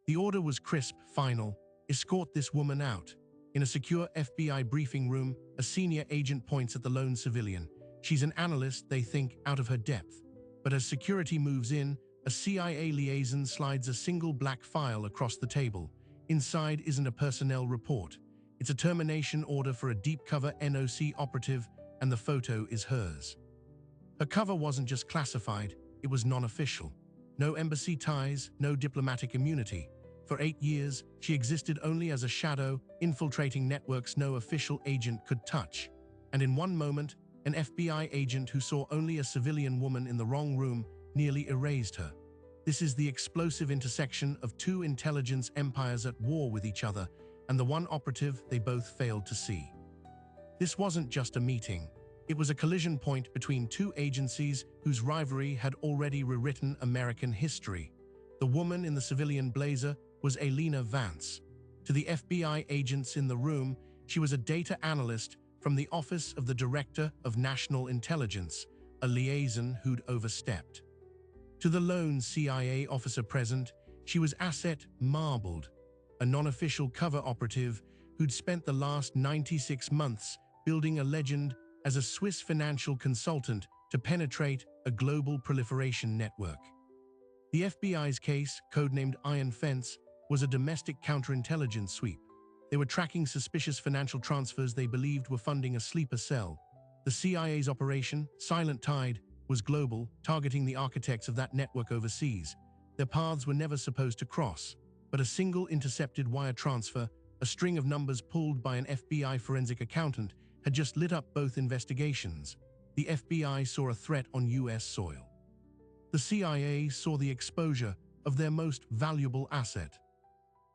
The order was crisp, final: escort this woman out. In a secure FBI briefing room, a senior agent points at the lone civilian. She's an analyst, they think, out of her depth. But as security moves in, a CIA liaison slides a single black file across the table. Inside isn't a personnel report. It's a termination order for a deep-cover NOC operative, and the photo is hers. Her cover wasn't just classified, it was non-official. No embassy ties, no diplomatic immunity. For 8 years, she existed only as a shadow, infiltrating networks no official agent could touch. And in one moment, an FBI agent who saw only a civilian woman in the wrong room nearly erased her. This is the explosive intersection of two intelligence empires at war with each other, and the one operative they both failed to see. This wasn't just a meeting. It was a collision point between two agencies whose rivalry had already rewritten American history. The woman in the civilian blazer was Elena Vance. To the FBI agents in the room, she was a data analyst from the Office of the Director of National Intelligence, a liaison who'd overstepped. To the lone CIA officer present, she was Asset Marbled, a non-official cover operative who'd spent the last 96 months building a legend as a Swiss financial consultant to penetrate a global proliferation network. The FBI's case, codenamed Iron Fence, was a domestic counterintelligence sweep. They were tracking suspicious financial transfers they believed were funding a sleeper cell. The CIA's operation, Silent Tide, was global, targeting the architects of that network overseas. Their paths were never supposed to cross, but a single intercepted wire transfer, a string of numbers pulled by an FBI forensic accountant, had just lit up both investigations. The FBI saw a threat on US soil. The CIA saw the exposure of their most valuable asset.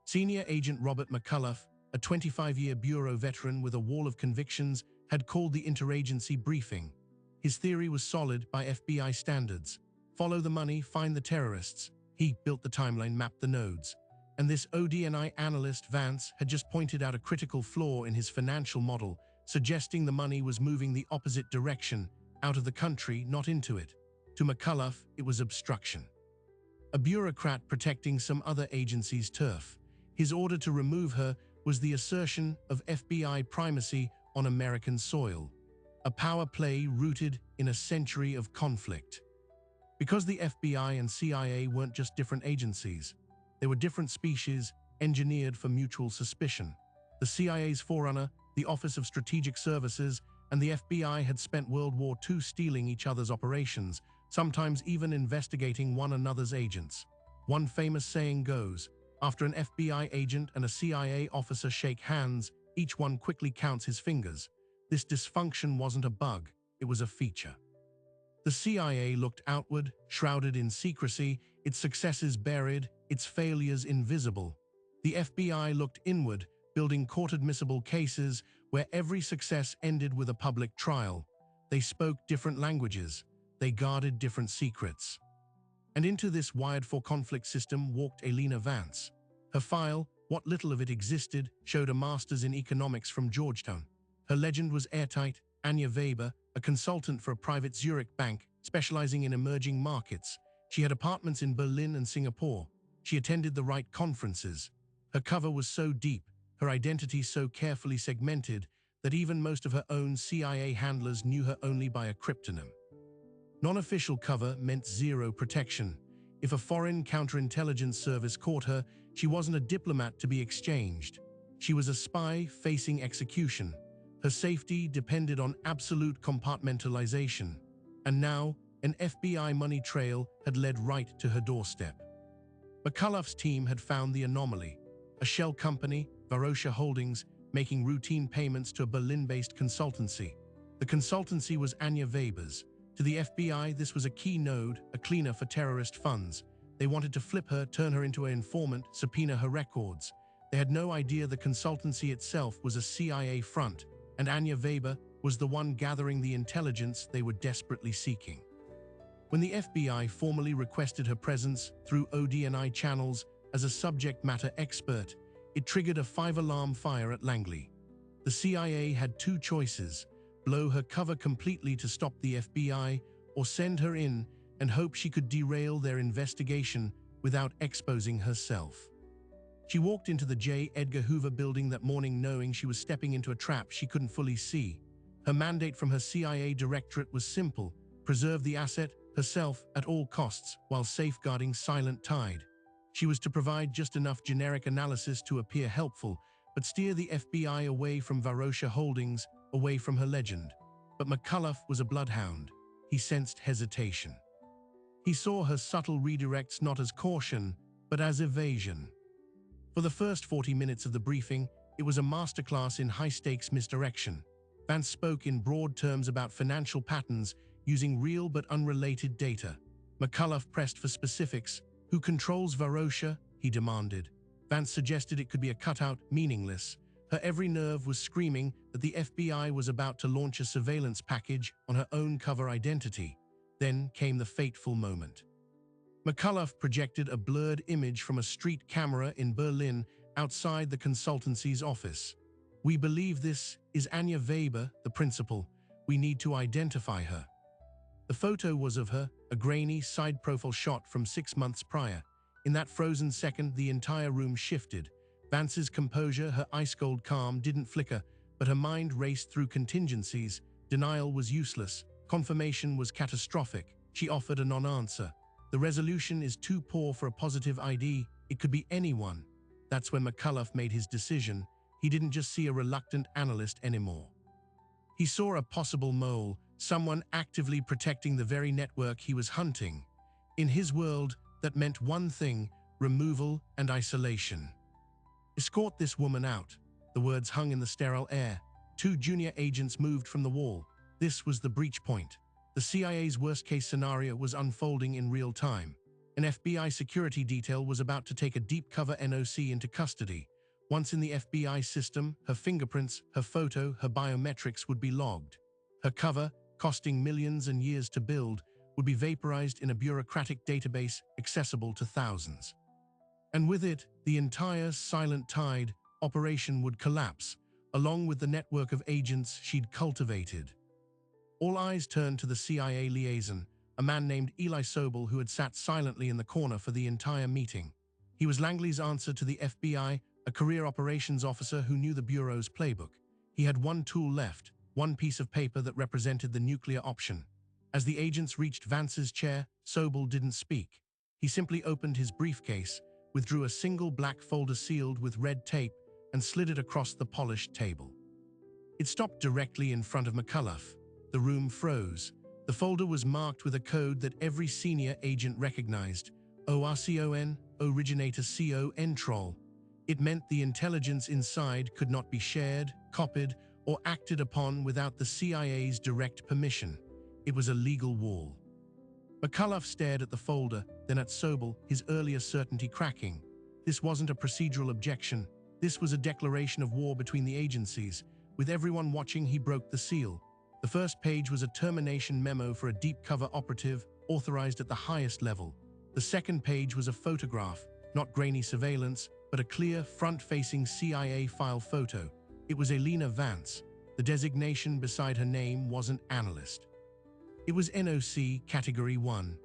Senior Agent Robert McCullough, a 25-year bureau veteran with a wall of convictions, had called the interagency briefing. His theory was solid by FBI standards. Follow the money, find the terrorists. He built the timeline, mapped the nodes. And this ODNI analyst, Vance, had just pointed out a critical flaw in his financial model, suggesting the money was moving the opposite direction, out of the country, not into it. To McCullough, it was obstruction. A bureaucrat protecting some other agency's turf. His order to remove her was the assertion of FBI primacy on American soil. A power play rooted in a century of conflict. Because the FBI and CIA weren't just different agencies. They were different species, engineered for mutual suspicion. The CIA's forerunner, the Office of Strategic Services, and the FBI had spent World War II stealing each other's operations, sometimes even investigating one another's agents. One famous saying goes, after an FBI agent and a CIA officer shake hands, each one quickly counts his fingers. This dysfunction wasn't a bug, it was a feature. The CIA looked outward, shrouded in secrecy, its successes buried, its failures invisible. The FBI looked inward, building court-admissible cases where every success ended with a public trial. They spoke different languages. They guarded different secrets. And into this wired-for-conflict system walked Elena Vance. Her file, what little of it existed, showed a master's in economics from Georgetown. Her legend was airtight. Anja Weber, a consultant for a private Zurich bank specializing in emerging markets. She had apartments in Berlin and Singapore. She attended the right conferences. Her cover was so deep, her identity so carefully segmented, that even most of her own CIA handlers knew her only by a cryptonym. Non-official cover meant zero protection. If a foreign counterintelligence service caught her, she wasn't a diplomat to be exchanged. She was a spy facing execution. Her safety depended on absolute compartmentalization. And now, an FBI money trail had led right to her doorstep. McCullough's team had found the anomaly. A shell company, Varosha Holdings, making routine payments to a Berlin-based consultancy. The consultancy was Anja Weber's. To the FBI, this was a key node, a cleaner for terrorist funds. They wanted to flip her, turn her into an informant, subpoena her records. They had no idea the consultancy itself was a CIA front, and Anja Weber was the one gathering the intelligence they were desperately seeking. When the FBI formally requested her presence through ODNI channels as a subject matter expert, it triggered a 5-alarm fire at Langley. The CIA had two choices: blow her cover completely to stop the FBI, or send her in and hope she could derail their investigation without exposing herself. She walked into the J. Edgar Hoover building that morning knowing she was stepping into a trap she couldn't fully see. Her mandate from her CIA directorate was simple: preserve the asset, herself, at all costs, while safeguarding Silent Tide. She was to provide just enough generic analysis to appear helpful, but steer the FBI away from Varosha Holdings, away from her legend. But McCullough was a bloodhound. He sensed hesitation. He saw her subtle redirects not as caution, but as evasion. For the first 40 minutes of the briefing, it was a masterclass in high-stakes misdirection. Vance spoke in broad terms about financial patterns using real but unrelated data. McCullough pressed for specifics. Who controls Varosha? He demanded. Vance suggested it could be a cutout, meaningless. Her every nerve was screaming that the FBI was about to launch a surveillance package on her own cover identity. Then came the fateful moment. McCullough projected a blurred image from a street camera in Berlin outside the consultancy's office. We believe this is Anja Weber, the principal. We need to identify her. The photo was of her, a grainy side-profile shot from 6 months prior. In that frozen second, the entire room shifted. Vance's composure, her ice-cold calm, didn't flicker, but her mind raced through contingencies. Denial was useless. Confirmation was catastrophic. She offered a non-answer. The resolution is too poor for a positive ID. It could be anyone. That's when McCullough made his decision. He didn't just see a reluctant analyst anymore. He saw a possible mole, someone actively protecting the very network he was hunting. In his world, that meant one thing: removal and isolation. Escort this woman out. The words hung in the sterile air. 2 junior agents moved from the wall. This was the breach point. The CIA's worst-case scenario was unfolding in real time. An FBI security detail was about to take a deep-cover NOC into custody. Once in the FBI system, her fingerprints, her photo, her biometrics would be logged. Her cover, costing millions and years to build, would be vaporized in a bureaucratic database accessible to thousands. And with it, the entire Silent Tide operation would collapse, along with the network of agents she'd cultivated. All eyes turned to the CIA liaison, a man named Eli Sobel who had sat silently in the corner for the entire meeting. He was Langley's answer to the FBI, a career operations officer who knew the Bureau's playbook. He had one tool left, one piece of paper that represented the nuclear option. As the agents reached Vance's chair, Sobel didn't speak. He simply opened his briefcase, withdrew a single black folder sealed with red tape, and slid it across the polished table. It stopped directly in front of McCullough. The room froze. The folder was marked with a code that every senior agent recognized: ORCON, Originator CON Troll. It meant the intelligence inside could not be shared, copied, or acted upon without the CIA's direct permission. It was a legal wall. McCullough stared at the folder, then at Sobel, his earlier certainty cracking. This wasn't a procedural objection. This was a declaration of war between the agencies. With everyone watching, he broke the seal. The first page was a termination memo for a deep-cover operative, authorized at the highest level. The second page was a photograph, not grainy surveillance, but a clear, front-facing CIA file photo. It was Elena Vance. The designation beside her name wasn't analyst. It was NOC Category 1.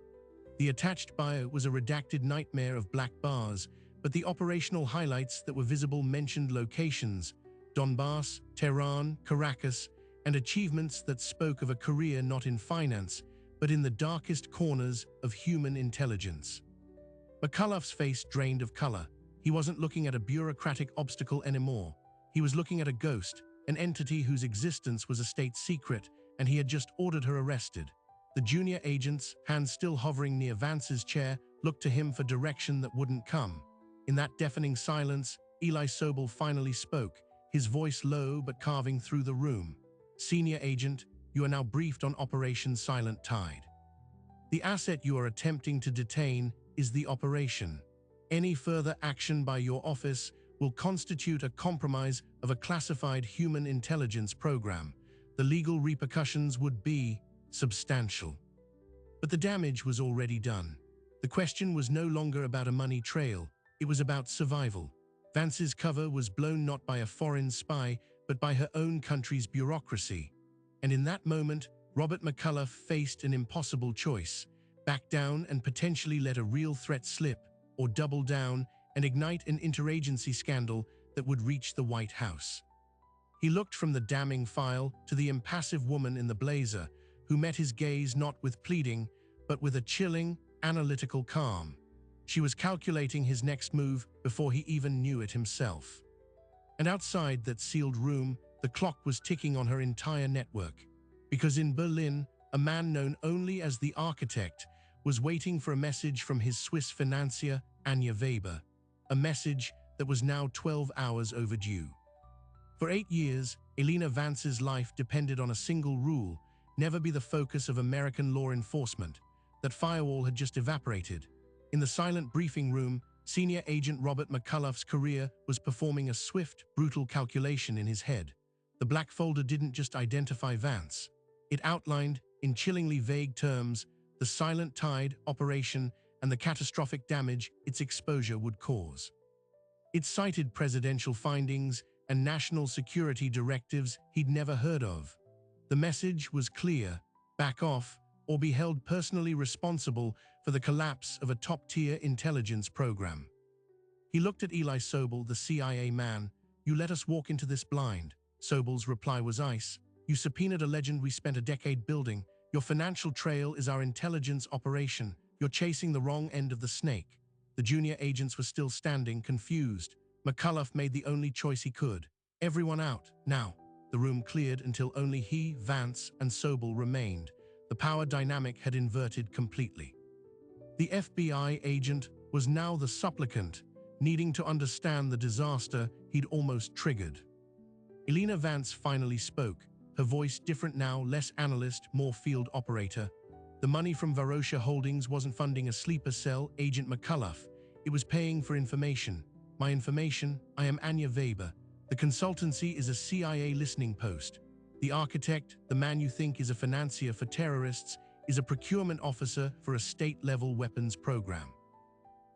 The attached bio was a redacted nightmare of black bars, but the operational highlights that were visible mentioned locations: Donbass, Tehran, Caracas, and achievements that spoke of a career not in finance, but in the darkest corners of human intelligence. McCullough's face drained of color. He wasn't looking at a bureaucratic obstacle anymore. He was looking at a ghost, an entity whose existence was a state secret, and he had just ordered her arrested. The junior agents, hands still hovering near Vance's chair, looked to him for direction that wouldn't come. In that deafening silence, Eli Sobel finally spoke, his voice low but carving through the room. Senior agent, you are now briefed on Operation Silent Tide. The asset you are attempting to detain is the operation. Any further action by your office will constitute a compromise of a classified human intelligence program. The legal repercussions would be substantial. But the damage was already done. The question was no longer about a money trail. It was about survival. Vance's cover was blown not by a foreign spy, but by her own country's bureaucracy. And in that moment, Robert McCullough faced an impossible choice: back down and potentially let a real threat slip, or double down, and ignite an interagency scandal that would reach the White House. He looked from the damning file to the impassive woman in the blazer, who met his gaze not with pleading, but with a chilling, analytical calm. She was calculating his next move before he even knew it himself. And outside that sealed room, the clock was ticking on her entire network. Because in Berlin, a man known only as the Architect was waiting for a message from his Swiss financier, Anja Weber, a message that was now 12 hours overdue. For 8 years, Elena Vance's life depended on a single rule: never be the focus of American law enforcement. That firewall had just evaporated. In the silent briefing room, Senior Agent Robert McCullough's career was performing a swift, brutal calculation in his head. The black folder didn't just identify Vance. It outlined, in chillingly vague terms, the silent tide operation and the catastrophic damage its exposure would cause. It cited presidential findings and national security directives he'd never heard of. The message was clear: back off, or be held personally responsible for the collapse of a top-tier intelligence program. He looked at Eli Sobel, the CIA man. "You let us walk into this blind." Sobel's reply was ice. "You subpoenaed a legend we spent a decade building. Your financial trail is our intelligence operation. You're chasing the wrong end of the snake." The junior agents were still standing, confused. McCullough made the only choice he could. "Everyone out, now." The room cleared until only he, Vance, and Sobel remained. The power dynamic had inverted completely. The FBI agent was now the supplicant, needing to understand the disaster he'd almost triggered. Elena Vance finally spoke, her voice different now, less analyst, more field operator. "The money from Varosha Holdings wasn't funding a sleeper cell, Agent McCullough. It was paying for information. My information: I am Anja Weber. The consultancy is a CIA listening post. The Architect, the man you think is a financier for terrorists, is a procurement officer for a state-level weapons program.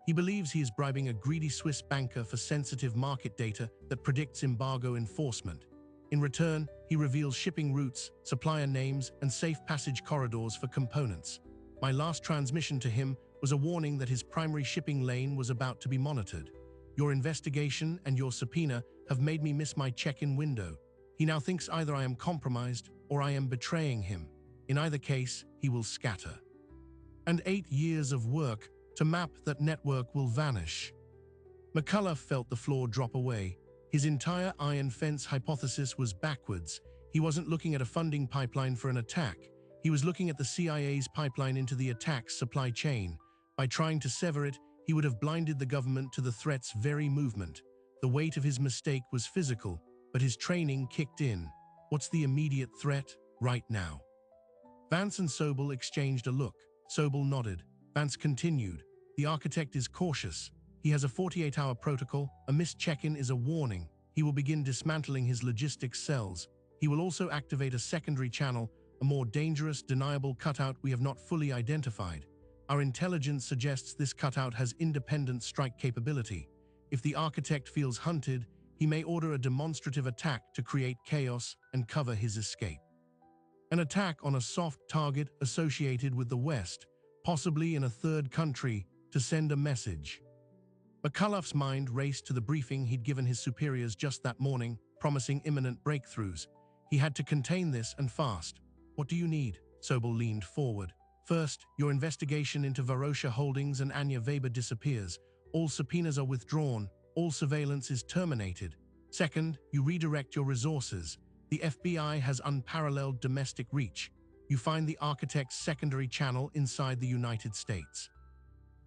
He believes he is bribing a greedy Swiss banker for sensitive market data that predicts embargo enforcement. In return, he reveals shipping routes, supplier names, and safe passage corridors for components. My last transmission to him was a warning that his primary shipping lane was about to be monitored. Your investigation and your subpoena have made me miss my check-in window. He now thinks either I am compromised or I am betraying him. In either case, he will scatter. And 8 years of work to map that network will vanish." McCullough felt the floor drop away. His entire iron fence hypothesis was backwards. He wasn't looking at a funding pipeline for an attack. He was looking at the CIA's pipeline into the attack's supply chain. By trying to sever it, he would have blinded the government to the threat's very movement. The weight of his mistake was physical, but his training kicked in. What's the immediate threat right now? Vance and Sobel exchanged a look. Sobel nodded. Vance continued. "The Architect is cautious. He has a 48-hour protocol. A missed check-in is a warning. He will begin dismantling his logistics cells. He will also activate a secondary channel, a more dangerous, deniable cutout we have not fully identified. Our intelligence suggests this cutout has independent strike capability. If the Architect feels hunted, he may order a demonstrative attack to create chaos and cover his escape. An attack on a soft target associated with the West, possibly in a third country, to send a message." McCullough's mind raced to the briefing he'd given his superiors just that morning, promising imminent breakthroughs. He had to contain this, and fast. "What do you need?" Sobel leaned forward. "First, your investigation into Varosha Holdings and Anja Weber disappears. All subpoenas are withdrawn. All surveillance is terminated. Second, you redirect your resources. The FBI has unparalleled domestic reach. You find the Architect's secondary channel inside the United States.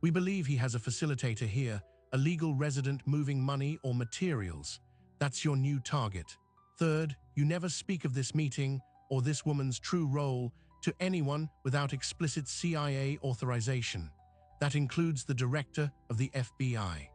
We believe he has a facilitator here, a legal resident moving money or materials. That's your new target. Third, you never speak of this meeting or this woman's true role to anyone without explicit CIA authorization. That includes the director of the FBI."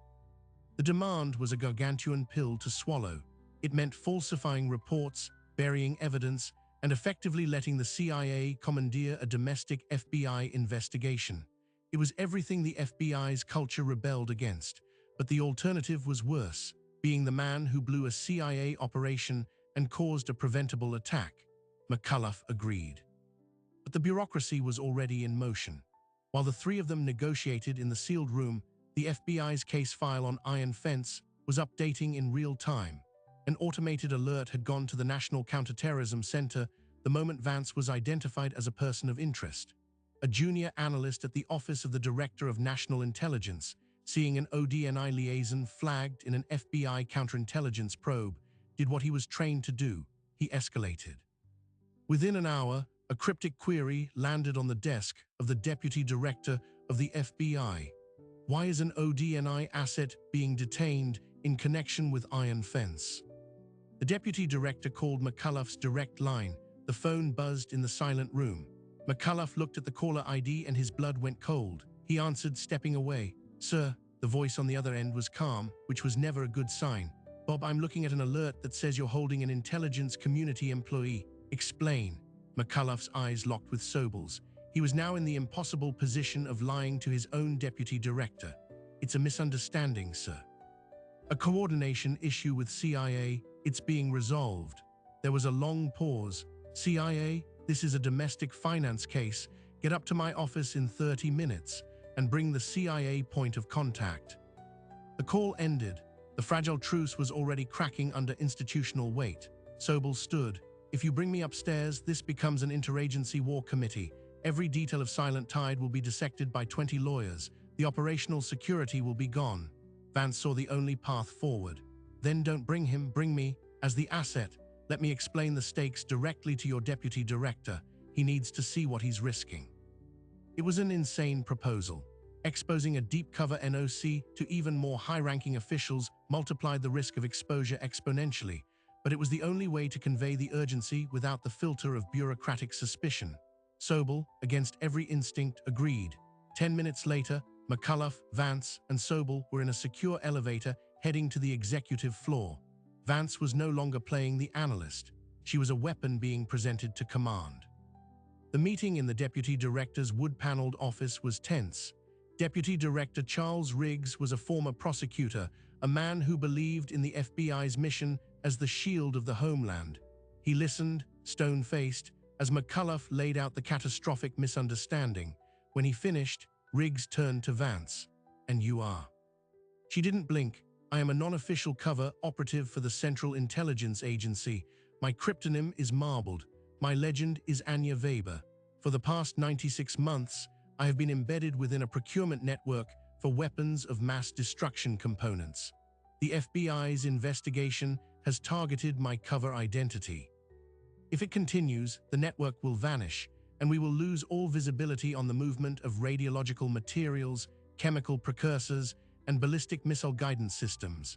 The demand was a gargantuan pill to swallow. It meant falsifying reports, burying evidence, and effectively letting the CIA commandeer a domestic FBI investigation. It was everything the FBI's culture rebelled against, but the alternative was worse, being the man who blew a CIA operation and caused a preventable attack. McCullough agreed. But the bureaucracy was already in motion. While the three of them negotiated in the sealed room, The FBI's case file on Iron Fence was updating in real time. An automated alert had gone to the National Counterterrorism Center the moment Vance was identified as a person of interest. A junior analyst at the Office of the Director of National Intelligence, seeing an ODNI liaison flagged in an FBI counterintelligence probe, did what he was trained to do. He escalated. Within an hour, a cryptic query landed on the desk of the Deputy Director of the FBI. Why is an ODNI asset being detained in connection with Iron Fence? The Deputy Director called McCullough's direct line. The phone buzzed in the silent room. McCullough looked at the caller ID and his blood went cold. He answered, stepping away. "Sir," the voice on the other end was calm, which was never a good sign. "Bob, I'm looking at an alert that says you're holding an intelligence community employee. Explain." McCullough's eyes locked with Sobel's. He was now in the impossible position of lying to his own deputy director. "It's a misunderstanding, sir. A coordination issue with CIA. It's being resolved." There was a long pause. "CIA, this is a domestic finance case. Get up to my office in 30 minutes and bring the CIA point of contact." The call ended. The fragile truce was already cracking under institutional weight. Sobel stood. "If you bring me upstairs, this becomes an interagency war committee. Every detail of Silent Tide will be dissected by 20 lawyers. The operational security will be gone." Vance saw the only path forward. "Then don't bring him, bring me, as the asset. Let me explain the stakes directly to your deputy director. He needs to see what he's risking." It was an insane proposal. Exposing a deep cover NOC to even more high-ranking officials multiplied the risk of exposure exponentially, but it was the only way to convey the urgency without the filter of bureaucratic suspicion. Sobel, against every instinct, agreed. 10 minutes later, McCullough, Vance, and Sobel were in a secure elevator heading to the executive floor. Vance was no longer playing the analyst. She was a weapon being presented to command. The meeting in the Deputy Director's wood-paneled office was tense. Deputy Director Charles Riggs was a former prosecutor, a man who believed in the FBI's mission as the shield of the homeland. He listened, stone-faced, as McCullough laid out the catastrophic misunderstanding. When he finished, Riggs turned to Vance. "And you are?" She didn't blink. "I am a non-official cover operative for the Central Intelligence Agency. My cryptonym is Marbled. My legend is Anya Weber. For the past 96 months, I have been embedded within a procurement network for weapons of mass destruction components. The FBI's investigation has targeted my cover identity. If it continues, the network will vanish, and we will lose all visibility on the movement of radiological materials, chemical precursors, and ballistic missile guidance systems.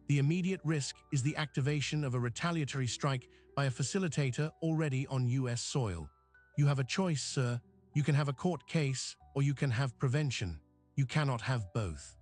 The immediate risk is the activation of a retaliatory strike by a facilitator already on US soil. You have a choice, sir. You can have a court case, or you can have prevention. You cannot have both."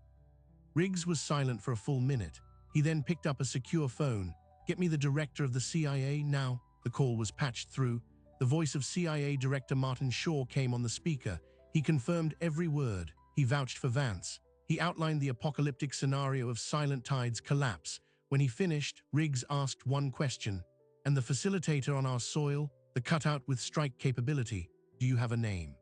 Riggs was silent for a full minute. He then picked up a secure phone. "Get me the director of the CIA now." The call was patched through. The voice of CIA Director Martin Shaw came on the speaker. He confirmed every word. He vouched for Vance. He outlined the apocalyptic scenario of Silent Tide's collapse. When he finished, Riggs asked one question. "And the facilitator on our soil, the cutout with strike capability, do you have a name?"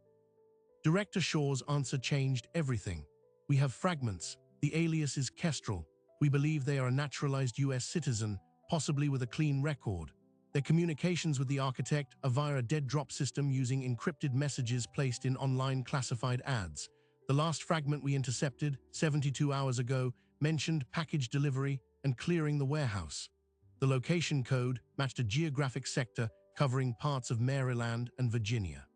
Director Shaw's answer changed everything. "We have fragments. The alias is Kestrel. We believe they are a naturalized US citizen, possibly with a clean record. Their communications with the architect are via a dead drop system using encrypted messages placed in online classified ads. The last fragment we intercepted, 72 hours ago, mentioned package delivery and clearing the warehouse. The location code matched a geographic sector covering parts of Maryland and Virginia.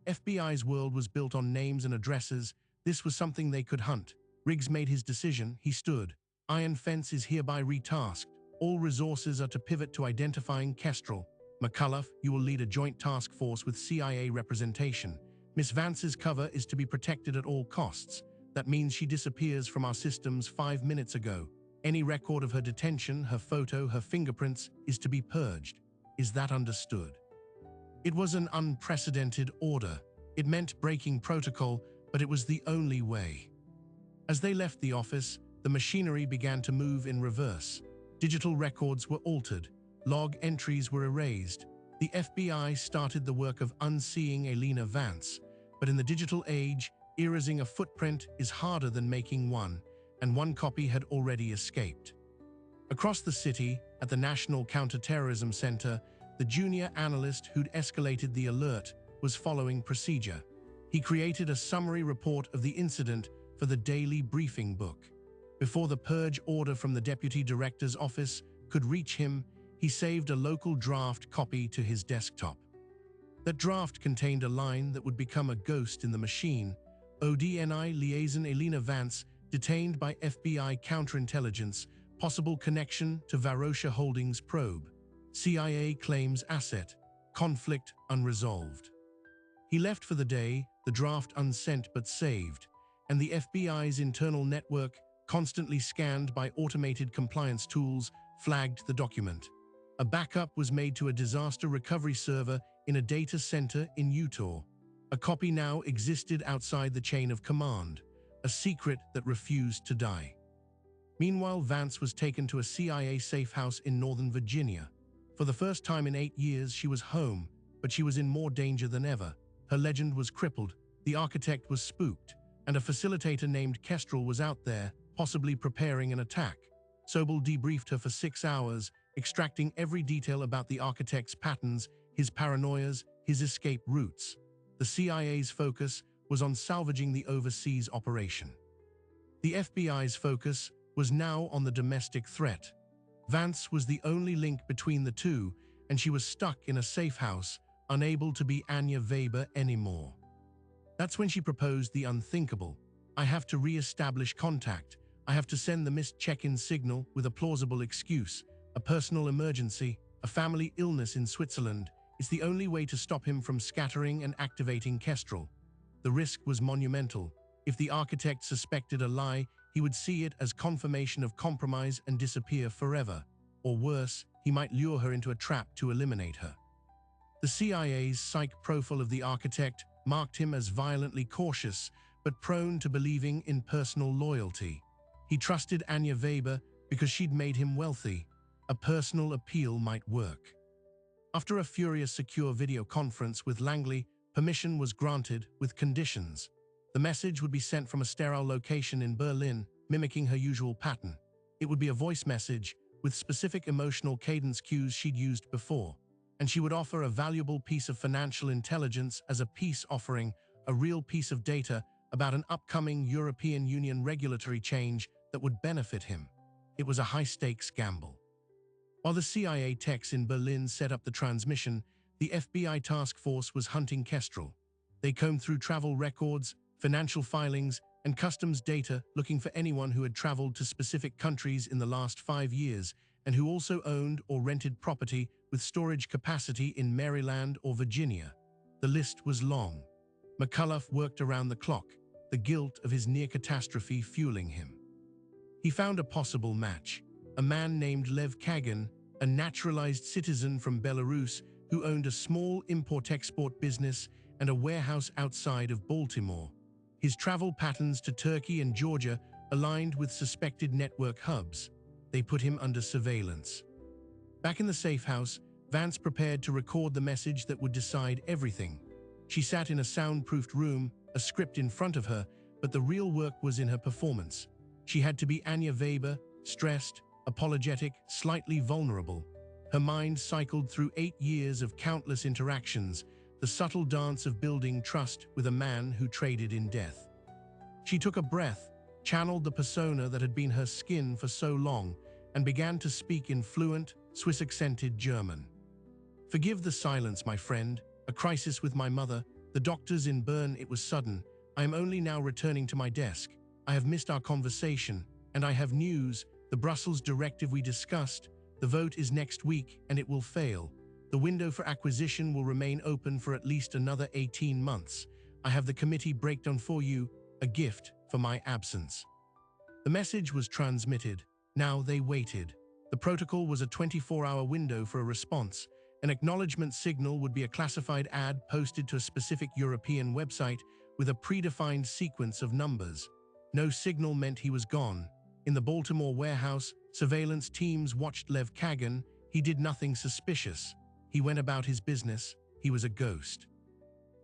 FBI's world was built on names and addresses. This was something they could hunt." Riggs made his decision. He stood. "Iron Fence is hereby retasked. All resources are to pivot to identifying Kestrel. McCullough, you will lead a joint task force with CIA representation. Miss Vance's cover is to be protected at all costs. That means she disappears from our systems 5 minutes ago. Any record of her detention, her photo, her fingerprints is to be purged. Is that understood?" It was an unprecedented order. It meant breaking protocol, but it was the only way. As they left the office, the machinery began to move in reverse. Digital records were altered. Log entries were erased. The FBI started the work of unseeing Elena Vance. But in the digital age, Erasing a footprint is harder than making one, and one copy had already escaped. Across the city, at the National Counterterrorism Center, the junior analyst who'd escalated the alert was following procedure. He created a summary report of the incident for the daily briefing book. Before the purge order from the deputy director's office could reach him, he saved a local draft copy to his desktop. That draft contained a line that would become a ghost in the machine. ODNI liaison Elena Vance, detained by FBI counterintelligence, possible connection to Varosha Holdings probe. CIA claims asset, conflict unresolved. He left for the day, the draft unsent but saved, and the FBI's internal network, constantly scanned by automated compliance tools, flagged the document. A backup was made to a disaster recovery server in a data center in Utah. A copy now existed outside the chain of command, a secret that refused to die. Meanwhile, Vance was taken to a CIA safe house in Northern Virginia. For the first time in 8 years, she was home, but she was in more danger than ever. Her legend was crippled, the architect was spooked, and a facilitator named Kestrel was out there, possibly preparing an attack. Sobel debriefed her for 6 hours, extracting every detail about the architect's patterns, his paranoias, his escape routes. The CIA's focus was on salvaging the overseas operation. The FBI's focus was now on the domestic threat. Vance was the only link between the two, and she was stuck in a safe house, unable to be Anya Weber anymore. That's when she proposed the unthinkable. I have to re-establish contact. I have to send the missed check-in signal with a plausible excuse, a personal emergency, a family illness in Switzerland. It's the only way to stop him from scattering and activating Kestrel. The risk was monumental. If the architect suspected a lie, he would see it as confirmation of compromise and disappear forever. Or worse, he might lure her into a trap to eliminate her. The CIA's psych profile of the architect marked him as violently cautious, but prone to believing in personal loyalty. He trusted Anya Weber because she'd made him wealthy. A personal appeal might work. After a furious secure video conference with Langley, permission was granted with conditions. The message would be sent from a sterile location in Berlin, mimicking her usual pattern. It would be a voice message with specific emotional cadence cues she'd used before, and she would offer a valuable piece of financial intelligence as a peace offering, a real piece of data about an upcoming European Union regulatory change that would benefit him. It was a high-stakes gamble. While the CIA techs in Berlin set up the transmission, the FBI task force was hunting Kestrel. They combed through travel records, financial filings, and customs data looking for anyone who had traveled to specific countries in the last 5 years and who also owned or rented property with storage capacity in Maryland or Virginia. The list was long. McCullough worked around the clock, the guilt of his near catastrophe fueling him. He found a possible match, a man named Lev Kagan, a naturalized citizen from Belarus who owned a small import-export business and a warehouse outside of Baltimore. His travel patterns to Turkey and Georgia aligned with suspected network hubs. They put him under surveillance. Back in the safe house, Vance prepared to record the message that would decide everything. She sat in a soundproofed room, a script in front of her, but the real work was in her performance. She had to be Anya Weber, stressed, apologetic, slightly vulnerable. Her mind cycled through 8 years of countless interactions, the subtle dance of building trust with a man who traded in death. She took a breath, channeled the persona that had been her skin for so long, and began to speak in fluent, Swiss-accented German. "Forgive the silence, my friend. A crisis with my mother. The doctors in Bern, it was sudden. I am only now returning to my desk. I have missed our conversation, and I have news. The Brussels directive we discussed. The vote is next week, and it will fail. The window for acquisition will remain open for at least another 18 months. I have the committee breakdown for you, a gift for my absence." The message was transmitted. Now they waited. The protocol was a 24-hour window for a response. An acknowledgement signal would be a classified ad posted to a specific European website with a predefined sequence of numbers. No signal meant he was gone. In the Baltimore warehouse, surveillance teams watched Lev Kagan. He did nothing suspicious. He went about his business. He was a ghost.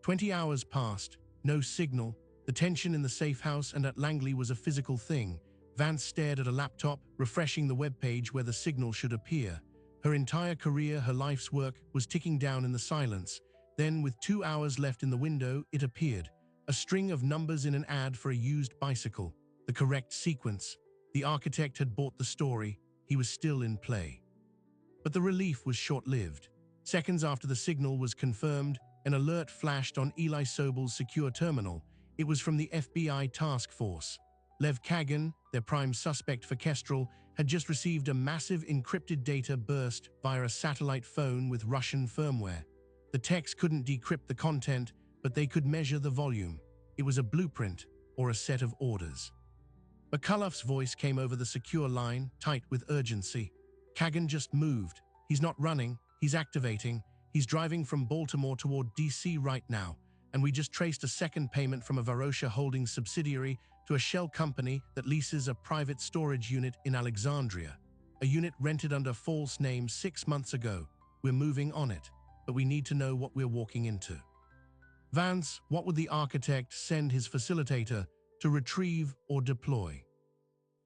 20 hours passed. No signal. The tension in the safe house and at Langley was a physical thing. Vance stared at a laptop, refreshing the webpage where the signal should appear. Her entire career, her life's work, was ticking down in the silence. Then, with 2 hours left in the window, it appeared. A string of numbers in an ad for a used bicycle. The correct sequence. The architect had bought the story. He was still in play. But the relief was short-lived. Seconds after the signal was confirmed, an alert flashed on Eli Sobel's secure terminal. It was from the FBI task force. Lev Kagan, their prime suspect for Kestrel, had just received a massive encrypted data burst via a satellite phone with Russian firmware. The text couldn't decrypt the content, but they could measure the volume. It was a blueprint or a set of orders. McCullough's voice came over the secure line, tight with urgency. Kagan just moved. He's not running, he's activating. He's driving from Baltimore toward DC right now, and we just traced a second payment from a Varosha Holdings subsidiary to a shell company that leases a private storage unit in Alexandria. A unit rented under false name 6 months ago. We're moving on it, but we need to know what we're walking into. Vance, what would the architect send his facilitator to retrieve or deploy?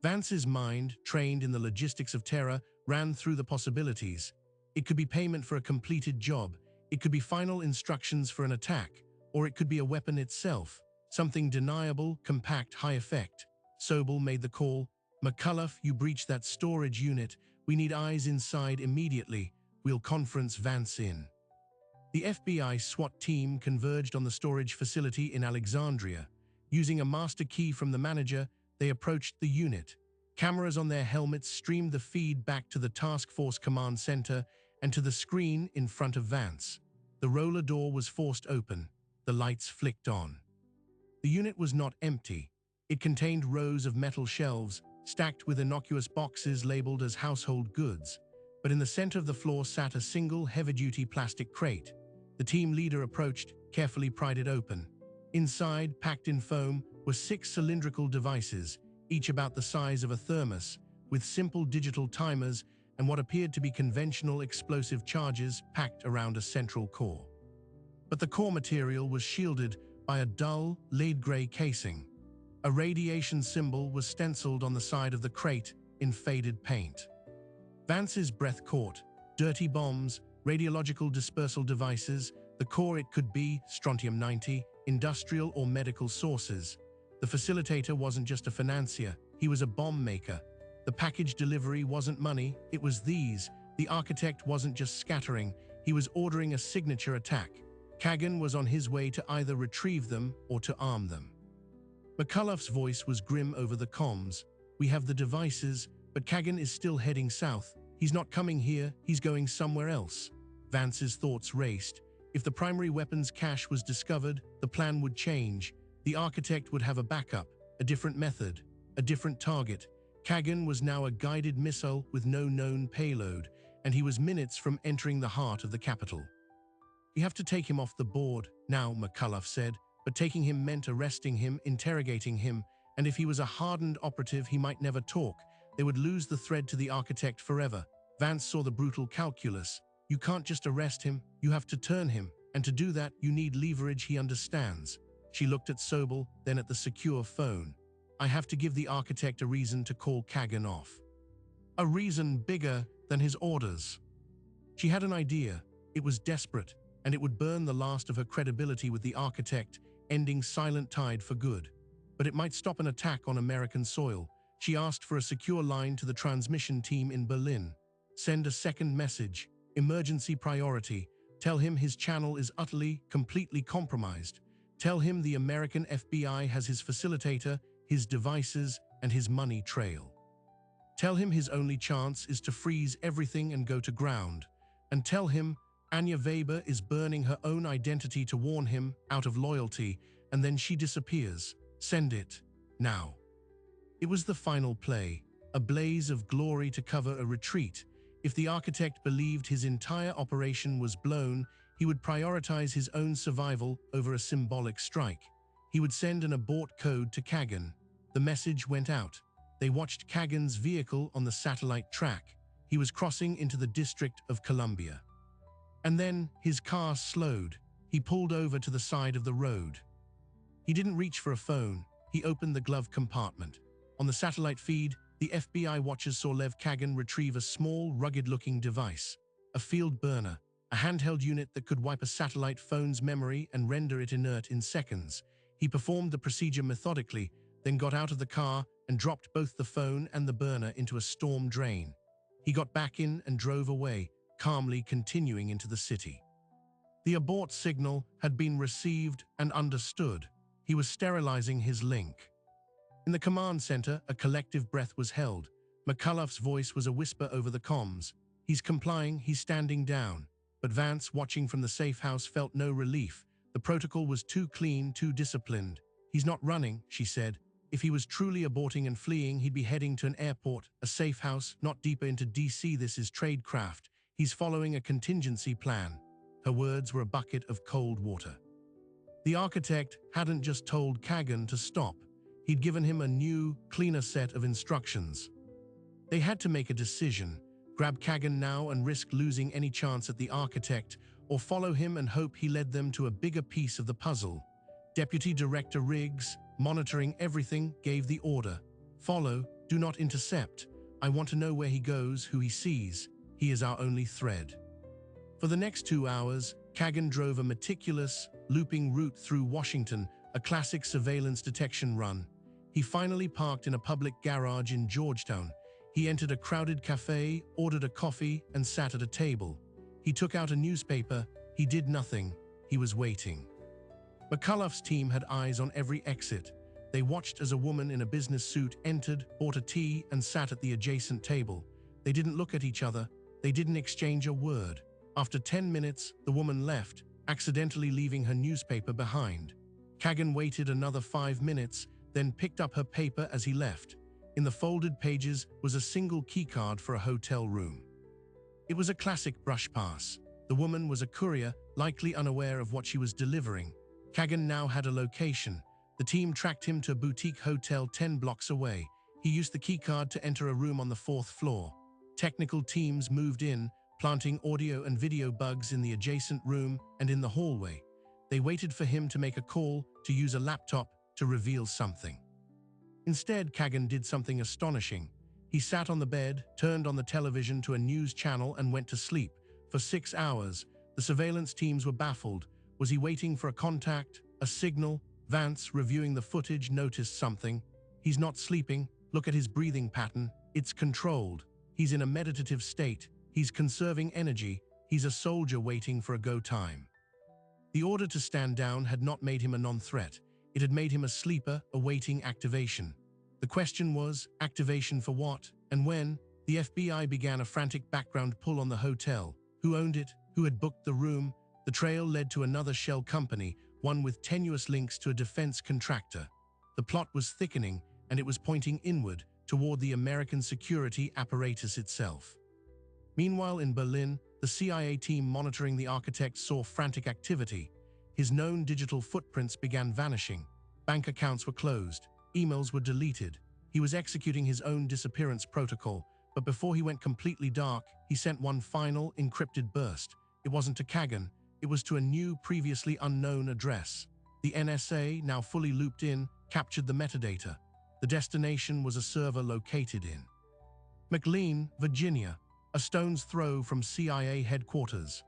Vance's mind, trained in the logistics of terror, ran through the possibilities. It could be payment for a completed job, it could be final instructions for an attack, or it could be a weapon itself, something deniable, compact, high effect. Sobel made the call. McCullough, you breached that storage unit. We need eyes inside immediately. We'll conference Vance in. The FBI SWAT team converged on the storage facility in Alexandria. Using a master key from the manager, they approached the unit. Cameras on their helmets streamed the feed back to the task force command center and to the screen in front of Vance. The roller door was forced open. The lights flicked on. The unit was not empty. It contained rows of metal shelves, stacked with innocuous boxes labeled as household goods. But in the center of the floor sat a single heavy-duty plastic crate. The team leader approached, carefully pried it open. Inside, packed in foam, were 6 cylindrical devices, each about the size of a thermos, with simple digital timers and what appeared to be conventional explosive charges packed around a central core. But the core material was shielded by a dull, lead-gray casing. A radiation symbol was stenciled on the side of the crate in faded paint. Vance's breath caught. Dirty bombs, radiological dispersal devices, the core it could be, strontium-90, industrial or medical sources. The facilitator wasn't just a financier, he was a bomb maker. The package delivery wasn't money, it was these. The architect wasn't just scattering, he was ordering a signature attack. Kagan was on his way to either retrieve them or to arm them. McCullough's voice was grim over the comms. We have the devices, but Kagan is still heading south. He's not coming here, he's going somewhere else. Vance's thoughts raced. If the primary weapons cache was discovered, the plan would change. The architect would have a backup, a different method, a different target. Kagan was now a guided missile with no known payload, and he was minutes from entering the heart of the capital. We have to take him off the board, now, McCullough said, but taking him meant arresting him, interrogating him, and if he was a hardened operative, he might never talk. They would lose the thread to the architect forever. Vance saw the brutal calculus. You can't just arrest him, you have to turn him, and to do that, you need leverage he understands. She looked at Sobel, then at the secure phone. I have to give the architect a reason to call Kagan off. A reason bigger than his orders. She had an idea. It was desperate, and it would burn the last of her credibility with the architect, ending Silent Tide for good. But it might stop an attack on American soil. She asked for a secure line to the transmission team in Berlin. Send a second message. Emergency priority. Tell him his channel is utterly, completely compromised. Tell him the American FBI has his facilitator, his devices, and his money trail. Tell him his only chance is to freeze everything and go to ground. And tell him Anya Weber is burning her own identity to warn him out of loyalty, and then she disappears. Send it. Now. It was the final play, a blaze of glory to cover a retreat. If the architect believed his entire operation was blown, he would prioritize his own survival over a symbolic strike. He would send an abort code to Kagan. The message went out. They watched Kagan's vehicle on the satellite track. He was crossing into the District of Columbia. And then his car slowed. He pulled over to the side of the road. He didn't reach for a phone. He opened the glove compartment. On the satellite feed, the FBI watchers saw Lev Kagan retrieve a small, rugged-looking device, a field burner, a handheld unit that could wipe a satellite phone's memory and render it inert in seconds. He performed the procedure methodically, then got out of the car and dropped both the phone and the burner into a storm drain. He got back in and drove away, calmly continuing into the city. The abort signal had been received and understood. He was sterilizing his link. In the command center, a collective breath was held. McCullough's voice was a whisper over the comms. He's complying, he's standing down. But Vance, watching from the safe house, felt no relief. The protocol was too clean, too disciplined. He's not running, she said. If he was truly aborting and fleeing, he'd be heading to an airport, a safe house, not deeper into DC. This is tradecraft. He's following a contingency plan. Her words were a bucket of cold water. The architect hadn't just told Kagan to stop. He'd given him a new, cleaner set of instructions. They had to make a decision: grab Kagan now and risk losing any chance at the architect, or follow him and hope he led them to a bigger piece of the puzzle. Deputy Director Riggs, monitoring everything, gave the order: follow, do not intercept. I want to know where he goes, who he sees. He is our only thread. For the next 2 hours, Kagan drove a meticulous, looping route through Washington, a classic surveillance detection run. He finally parked in a public garage in Georgetown. He entered a crowded cafe, ordered a coffee, and sat at a table. He took out a newspaper. He did nothing. He was waiting. McCullough's team had eyes on every exit. They watched as a woman in a business suit entered, bought a tea, and sat at the adjacent table. They didn't look at each other. They didn't exchange a word. After 10 minutes, the woman left, accidentally leaving her newspaper behind. Kagan waited another 5 minutes, then picked up her paper as he left. In the folded pages was a single keycard for a hotel room. It was a classic brush pass. The woman was a courier, likely unaware of what she was delivering. Kagan now had a location. The team tracked him to a boutique hotel 10 blocks away. He used the keycard to enter a room on the 4th floor. Technical teams moved in, planting audio and video bugs in the adjacent room and in the hallway. They waited for him to make a call, to use a laptop, to reveal something. Instead, Kagan did something astonishing. He sat on the bed, turned on the television to a news channel, and went to sleep. For 6 hours, the surveillance teams were baffled. Was he waiting for a contact, a signal? Vance, reviewing the footage, noticed something. He's not sleeping. Look at his breathing pattern. It's controlled. He's in a meditative state. He's conserving energy. He's a soldier waiting for a go time. The order to stand down had not made him a non-threat. It had made him a sleeper, awaiting activation. The question was, activation for what and when? The FBI began a frantic background pull on the hotel. Who owned it? Who had booked the room? The trail led to another shell company, one with tenuous links to a defense contractor. The plot was thickening, and it was pointing inward, toward the American security apparatus itself. Meanwhile, in Berlin, the CIA team monitoring the architect saw frantic activity. His known digital footprints began vanishing. Bank accounts were closed. Emails were deleted. He was executing his own disappearance protocol, but before he went completely dark, he sent one final, encrypted burst. It wasn't to Kagan. It was to a new, previously unknown address. The NSA, now fully looped in, captured the metadata. The destination was a server located in McLean, Virginia, a stone's throw from CIA headquarters.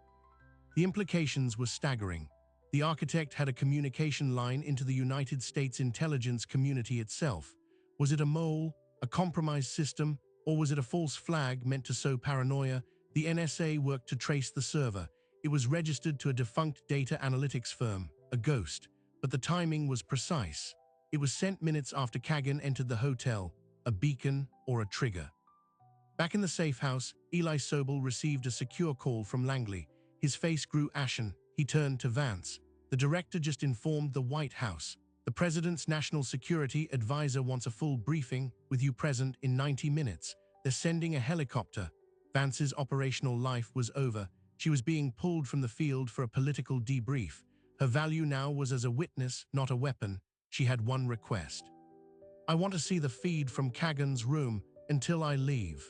The implications were staggering. The architect had a communication line into the United States intelligence community itself. Was it a mole, a compromised system, or was it a false flag meant to sow paranoia? The NSA worked to trace the server. It was registered to a defunct data analytics firm, a ghost, but the timing was precise. It was sent minutes after Kagan entered the hotel, a beacon or a trigger. Back in the safe house, Eli Sobel received a secure call from Langley. His face grew ashen. He turned to Vance. The director just informed the White House. The president's national security advisor wants a full briefing, with you present, in 90 minutes. They're sending a helicopter. Vance's operational life was over. She was being pulled from the field for a political debrief. Her value now was as a witness, not a weapon. She had one request. I want to see the feed from Kagan's room until I leave.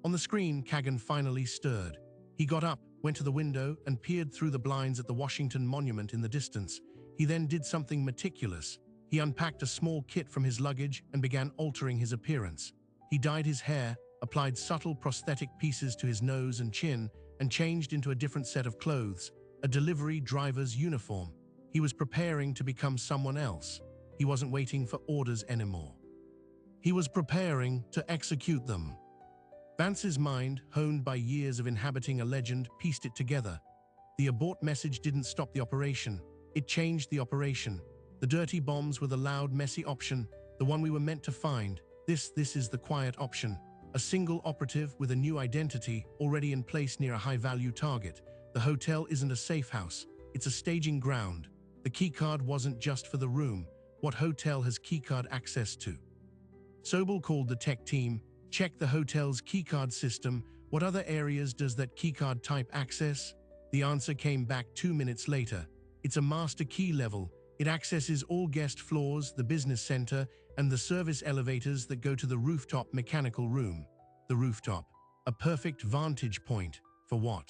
On the screen, Kagan finally stirred. He got up, went to the window, and peered through the blinds at the Washington Monument in the distance. He then did something meticulous. He unpacked a small kit from his luggage and began altering his appearance. He dyed his hair, applied subtle prosthetic pieces to his nose and chin, and changed into a different set of clothes, a delivery driver's uniform. He was preparing to become someone else. He wasn't waiting for orders anymore. He was preparing to execute them. Vance's mind, honed by years of inhabiting a legend, pieced it together. The abort message didn't stop the operation. It changed the operation. The dirty bombs were the loud, messy option, the one we were meant to find. This is the quiet option. A single operative with a new identity already in place near a high-value target. The hotel isn't a safe house. It's a staging ground. The keycard wasn't just for the room. What hotel has keycard access to? Sobel called the tech team, checked the hotel's keycard system. What other areas does that keycard type access? The answer came back 2 minutes later. It's a master key level. It accesses all guest floors, the business center, and the service elevators that go to the rooftop mechanical room. The rooftop. A perfect vantage point. For what?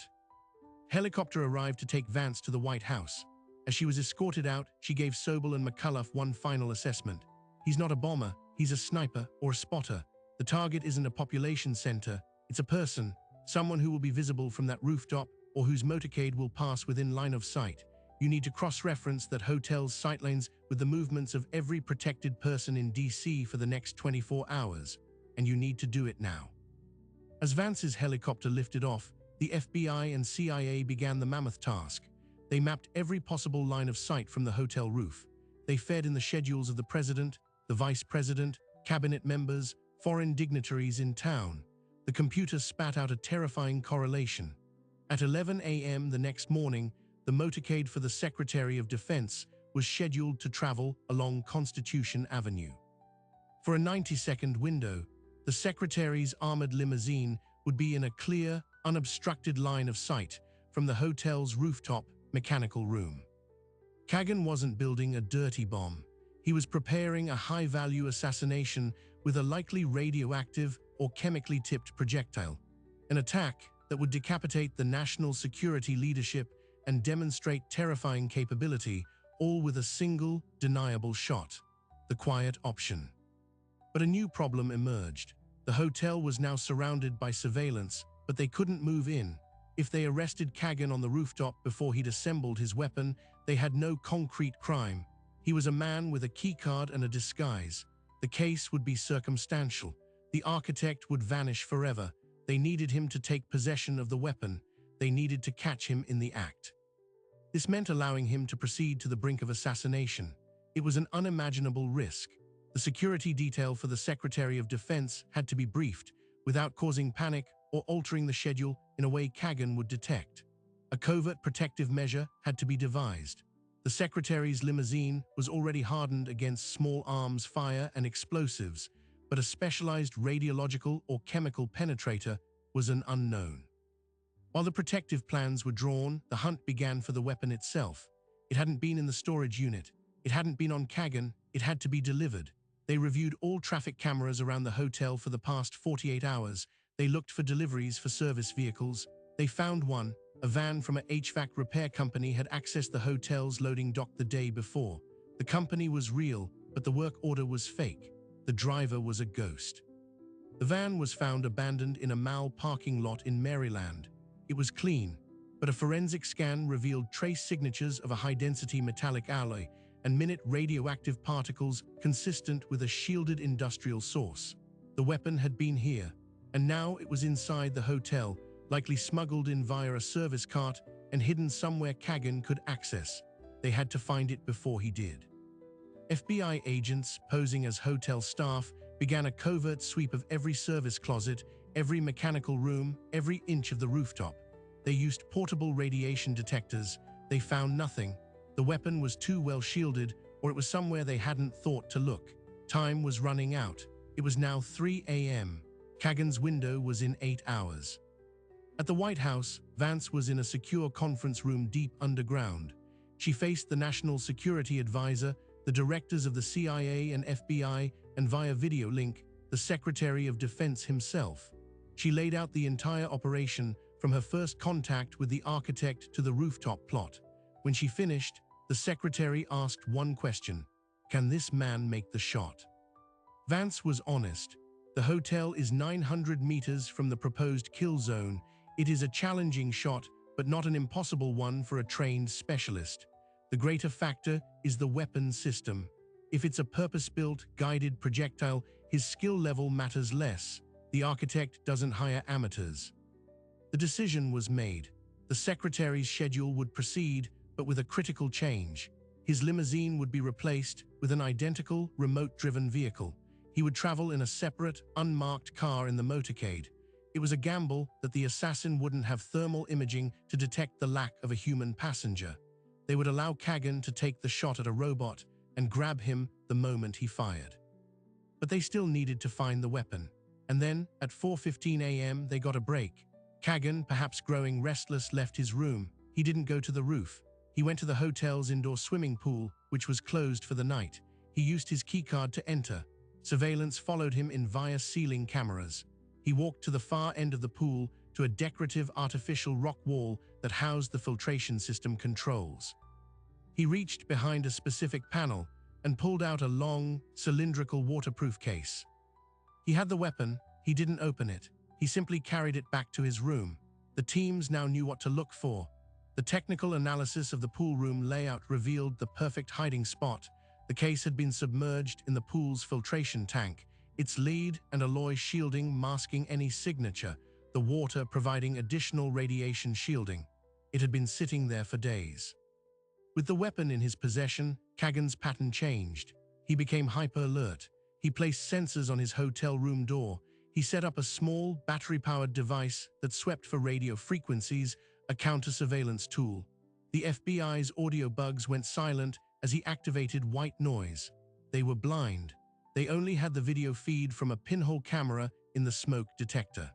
Helicopter arrived to take Vance to the White House. As she was escorted out, she gave Sobel and McCullough one final assessment. He's not a bomber, he's a sniper or a spotter. The target isn't a population center, it's a person, someone who will be visible from that rooftop or whose motorcade will pass within line of sight. You need to cross-reference that hotel's sightlines with the movements of every protected person in DC for the next 24 hours, and you need to do it now. As Vance's helicopter lifted off, the FBI and CIA began the mammoth task. They mapped every possible line of sight from the hotel roof. They fed in the schedules of the president, the vice president, cabinet members, foreign dignitaries in town. The computer spat out a terrifying correlation. At 11 a.m. the next morning, the motorcade for the Secretary of Defense was scheduled to travel along Constitution Avenue. For a 90-second window, the Secretary's armored limousine would be in a clear, unobstructed line of sight from the hotel's rooftop mechanical room. Kagan wasn't building a dirty bomb. He was preparing a high-value assassination with a likely radioactive or chemically tipped projectile. An attack that would decapitate the national security leadership and demonstrate terrifying capability, all with a single, deniable shot. The quiet option. But a new problem emerged. The hotel was now surrounded by surveillance, but they couldn't move in. If they arrested Kagan on the rooftop before he'd assembled his weapon, they had no concrete crime. He was a man with a keycard and a disguise. The case would be circumstantial. The architect would vanish forever. They needed him to take possession of the weapon. They needed to catch him in the act. This meant allowing him to proceed to the brink of assassination. It was an unimaginable risk. The security detail for the Secretary of Defense had to be briefed, without causing panic or altering the schedule in a way Kagan would detect. A covert protective measure had to be devised. The Secretary's limousine was already hardened against small arms fire and explosives, but a specialized radiological or chemical penetrator was an unknown. While the protective plans were drawn, the hunt began for the weapon itself. It hadn't been in the storage unit. It hadn't been on Kagan. It had to be delivered. They reviewed all traffic cameras around the hotel for the past 48 hours. They looked for deliveries for service vehicles. They found one. A van from an HVAC repair company had accessed the hotel's loading dock the day before. The company was real, but the work order was fake. The driver was a ghost. The van was found abandoned in a mall parking lot in Maryland. It was clean, but a forensic scan revealed trace signatures of a high-density metallic alloy and minute radioactive particles consistent with a shielded industrial source. The weapon had been here, and now it was inside the hotel, likely smuggled in via a service cart and hidden somewhere Kagan could access. They had to find it before he did. FBI agents, posing as hotel staff, began a covert sweep of every service closet, every mechanical room, every inch of the rooftop. They used portable radiation detectors. They found nothing. The weapon was too well shielded, or it was somewhere they hadn't thought to look. Time was running out. It was now 3 a.m. Kagan's window was in 8 hours. At the White House, Vance was in a secure conference room deep underground. She faced the National Security Advisor, the directors of the CIA and FBI, and via video link, the Secretary of Defense himself. She laid out the entire operation, from her first contact with the architect to the rooftop plot. When she finished, the The secretary asked one question: can this man make the shot? Vance was honest. The hotel is 900 meters from the proposed kill zone. It is a challenging shot, but not an impossible one for a trained specialist. The greater factor is the weapon system. If it's a purpose-built, guided projectile, his skill level matters less. The architect doesn't hire amateurs. The decision was made. The secretary's schedule would proceed, but with a critical change. His limousine would be replaced with an identical, remote-driven vehicle. He would travel in a separate, unmarked car in the motorcade. It was a gamble that the assassin wouldn't have thermal imaging to detect the lack of a human passenger. They would allow Kagan to take the shot at a robot and grab him the moment he fired. But they still needed to find the weapon. And then, at 4:15 a.m., they got a break. Kagan, perhaps growing restless, left his room. He didn't go to the roof. He went to the hotel's indoor swimming pool, which was closed for the night. He used his keycard to enter. Surveillance followed him in via ceiling cameras. He walked to the far end of the pool to a decorative artificial rock wall that housed the filtration system controls. He reached behind a specific panel and pulled out a long, cylindrical waterproof case. He had the weapon. He didn't open it. He simply carried it back to his room. The teams now knew what to look for. The technical analysis of the pool room layout revealed the perfect hiding spot. The case had been submerged in the pool's filtration tank, its lead and alloy shielding masking any signature, the water providing additional radiation shielding. It had been sitting there for days. With the weapon in his possession, Kagan's pattern changed. He became hyper-alert. He placed sensors on his hotel room door. He set up a small, battery-powered device that swept for radio frequencies, a counter-surveillance tool. The FBI's audio bugs went silent as he activated white noise. They were blind. They only had the video feed from a pinhole camera in the smoke detector.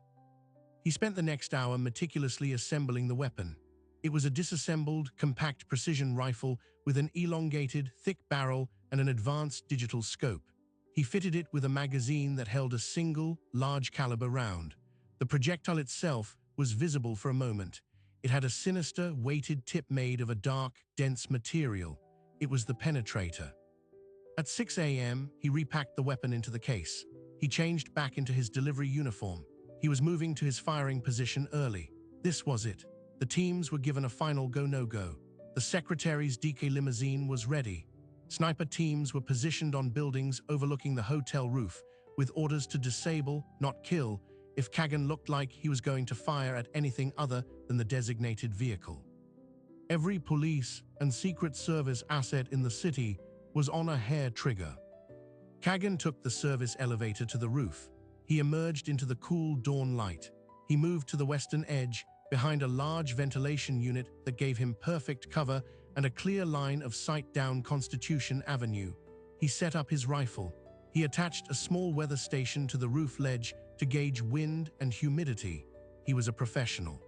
He spent the next hour meticulously assembling the weapon. It was a disassembled, compact precision rifle with an elongated, thick barrel and an advanced digital scope. He fitted it with a magazine that held a single, large-caliber round. The projectile itself was visible for a moment. It had a sinister, weighted tip made of a dark, dense material. It was the penetrator. At 6 a.m., he repacked the weapon into the case. He changed back into his delivery uniform. He was moving to his firing position early. This was it. The teams were given a final go-no-go. The secretary's DK limousine was ready. Sniper teams were positioned on buildings overlooking the hotel roof, with orders to disable, not kill, if Kagan looked like he was going to fire at anything other than the designated vehicle. Every police and Secret Service asset in the city was on a hair trigger. Kagan took the service elevator to the roof. He emerged into the cool dawn light. He moved to the western edge, behind a large ventilation unit that gave him perfect cover and a clear line of sight down Constitution Avenue. He set up his rifle. He attached a small weather station to the roof ledge to gauge wind and humidity. He was a professional.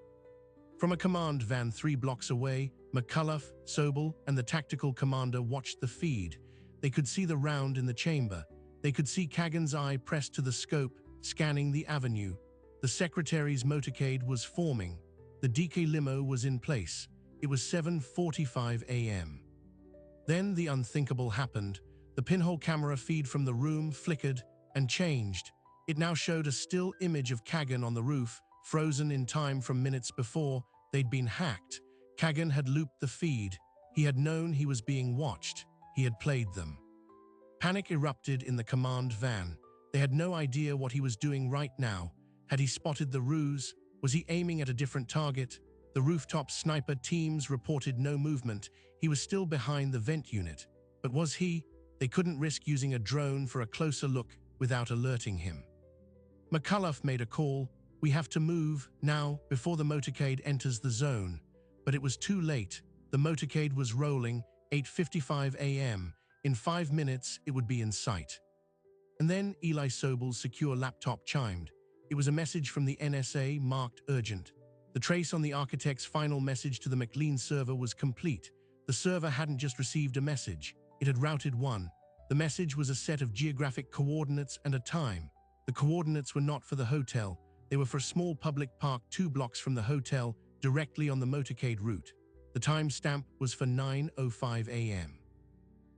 From a command van 3 blocks away, McCullough, Sobel, and the tactical commander watched the feed. They could see the round in the chamber. They could see Kagan's eye pressed to the scope, scanning the avenue. The secretary's motorcade was forming. The DK limo was in place. It was 7:45 a.m. Then the unthinkable happened. The pinhole camera feed from the room flickered and changed. It now showed a still image of Kagan on the roof, frozen in time from minutes before they'd been hacked. Kagan had looped the feed. He had known he was being watched. He had played them. Panic erupted in the command van. They had no idea what he was doing right now. Had he spotted the ruse? Was he aiming at a different target? The rooftop sniper teams reported no movement. He was still behind the vent unit. But was he? They couldn't risk using a drone for a closer look without alerting him. McCullough made a call. We have to move now before the motorcade enters the zone. But it was too late. The motorcade was rolling, 8:55 a.m. In 5 minutes, it would be in sight. And then Eli Sobel's secure laptop chimed. It was a message from the NSA marked urgent. The trace on the architect's final message to the McLean server was complete. The server hadn't just received a message. It had routed one. The message was a set of geographic coordinates and a time. The coordinates were not for the hotel. They were for a small public park 2 blocks from the hotel, directly on the motorcade route. The timestamp was for 9:05 a.m.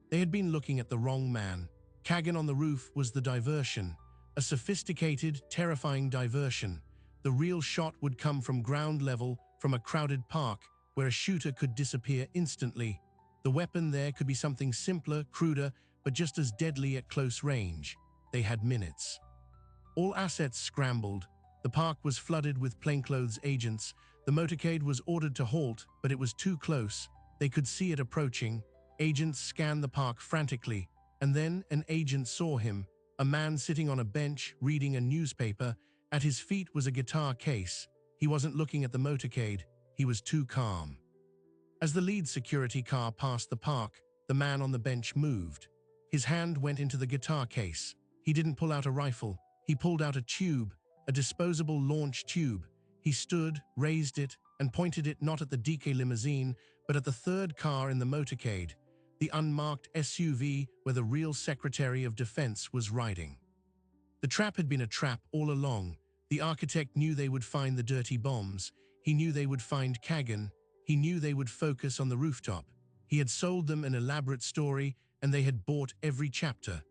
They had been looking at the wrong man. Kagan on the roof was the diversion, a sophisticated, terrifying diversion. The real shot would come from ground level, from a crowded park, where a shooter could disappear instantly. The weapon there could be something simpler, cruder, but just as deadly at close range. They had minutes. All assets scrambled. The park was flooded with plainclothes agents. The motorcade was ordered to halt, but it was too close. They could see it approaching. Agents scanned the park frantically, and then an agent saw him, a man sitting on a bench reading a newspaper. At his feet was a guitar case. He wasn't looking at the motorcade. He was too calm. As the lead security car passed the park, the man on the bench moved. His hand went into the guitar case. He didn't pull out a rifle. He pulled out a tube, a disposable launch tube. He stood, raised it, and pointed it not at the DK limousine, but at the third car in the motorcade, the unmarked SUV where the real Secretary of Defense was riding. The trap had been a trap all along. The architect knew they would find the dirty bombs. He knew they would find Kagan. He knew they would focus on the rooftop. He had sold them an elaborate story, and they had bought every chapter.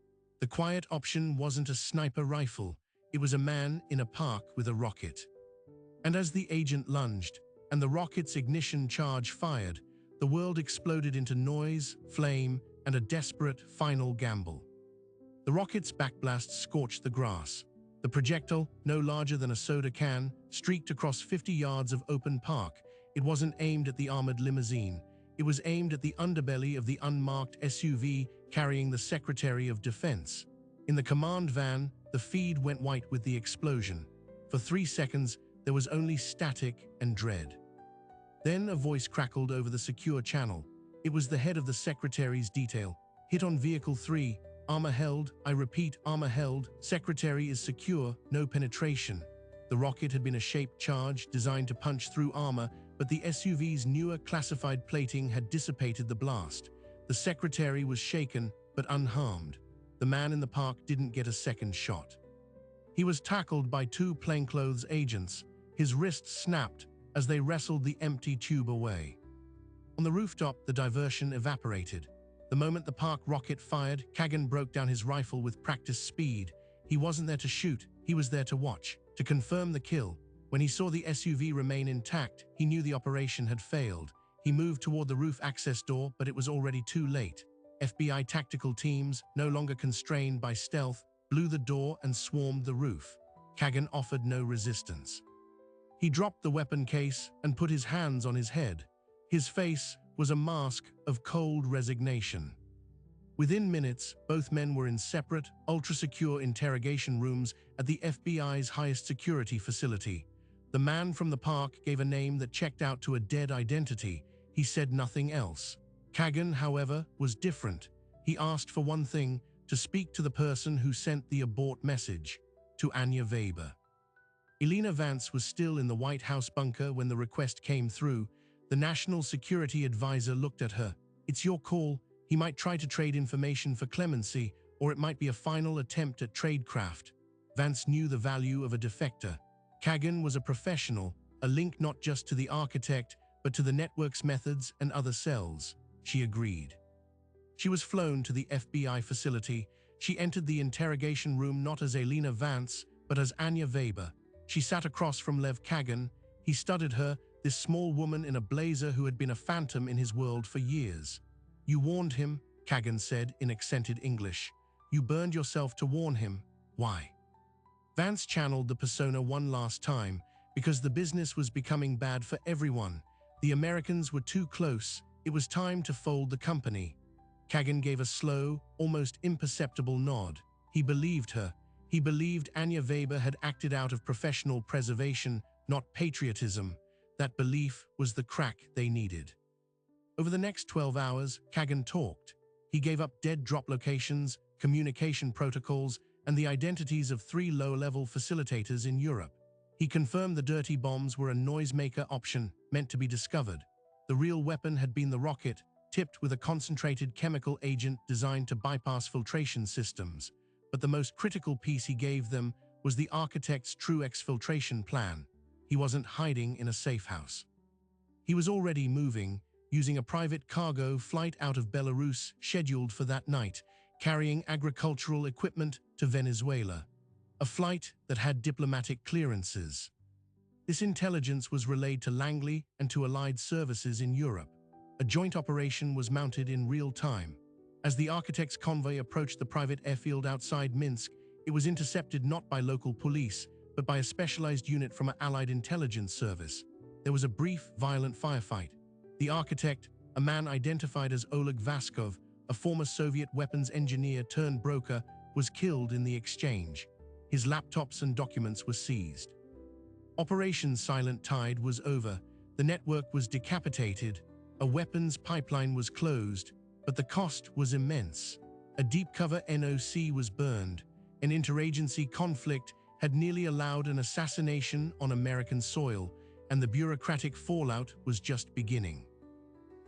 The quiet option wasn't a sniper rifle. It was a man in a park with a rocket. And as the agent lunged, and the rocket's ignition charge fired, the world exploded into noise, flame, and a desperate final gamble. The rocket's backblast scorched the grass. The projectile, no larger than a soda can, streaked across 50 yards of open park. It wasn't aimed at the armored limousine. It was aimed at the underbelly of the unmarked SUV carrying the Secretary of Defense. In the command van, the feed went white with the explosion. For 3 seconds, there was only static and dread. Then a voice crackled over the secure channel. It was the head of the Secretary's detail. Hit on Vehicle 3. Armor held. I repeat, armor held. Secretary is secure. No penetration. The rocket had been a shaped charge designed to punch through armor, but the SUV's newer classified plating had dissipated the blast. The Secretary was shaken, but unharmed. The man in the park didn't get a second shot. He was tackled by 2 plainclothes agents. His wrists snapped as they wrestled the empty tube away. On the rooftop, the diversion evaporated. The moment the park rocket fired, Kagan broke down his rifle with practiced speed. He wasn't there to shoot, he was there to watch, to confirm the kill. When he saw the SUV remain intact, he knew the operation had failed. He moved toward the roof access door, but it was already too late. FBI tactical teams, no longer constrained by stealth, blew the door and swarmed the roof. Kagan offered no resistance. He dropped the weapon case and put his hands on his head. His face was a mask of cold resignation. Within minutes, both men were in separate, ultra-secure interrogation rooms at the FBI's highest security facility. The man from the park gave a name that checked out to a dead identity. He said nothing else. Kagan, however, was different. He asked for one thing, to speak to the person who sent the abort message, to Anya Weber. Elena Vance was still in the White House bunker when the request came through. The National Security Advisor looked at her. It's your call. He might try to trade information for clemency, or it might be a final attempt at tradecraft. Vance knew the value of a defector. Kagan was a professional, a link not just to the architect, but to the network's methods and other cells. She agreed. She was flown to the FBI facility. She entered the interrogation room not as Elena Vance, but as Anya Weber. She sat across from Lev Kagan. He studied her, this small woman in a blazer who had been a phantom in his world for years. You warned him, Kagan said in accented English. You burned yourself to warn him. Why? Vance channeled the persona one last time, because the business was becoming bad for everyone. The Americans were too close. It was time to fold the company. Kagan gave a slow, almost imperceptible nod. He believed her. He believed Anya Weber had acted out of professional preservation, not patriotism. That belief was the crack they needed. Over the next 12 hours, Kagan talked. He gave up dead drop locations, communication protocols, and the identities of 3 low-level facilitators in Europe. He confirmed the dirty bombs were a noisemaker option meant to be discovered. The real weapon had been the rocket, tipped with a concentrated chemical agent designed to bypass filtration systems. But the most critical piece he gave them was the architect's true exfiltration plan. He wasn't hiding in a safe house. He was already moving. using a private cargo flight out of Belarus scheduled for that night, carrying agricultural equipment to Venezuela, a flight that had diplomatic clearances. This intelligence was relayed to Langley and to allied services in Europe. A joint operation was mounted in real time. As the architect's convoy approached the private airfield outside Minsk, it was intercepted not by local police, but by a specialized unit from an Allied intelligence service. There was a brief, violent firefight. The architect, a man identified as Oleg Vaskov, a former Soviet weapons engineer turned broker, was killed in the exchange. His laptops and documents were seized. Operation Silent Tide was over. The network was decapitated. A weapons pipeline was closed, but the cost was immense. A deep-cover NOC was burned. An interagency conflict had nearly allowed an assassination on American soil, and the bureaucratic fallout was just beginning.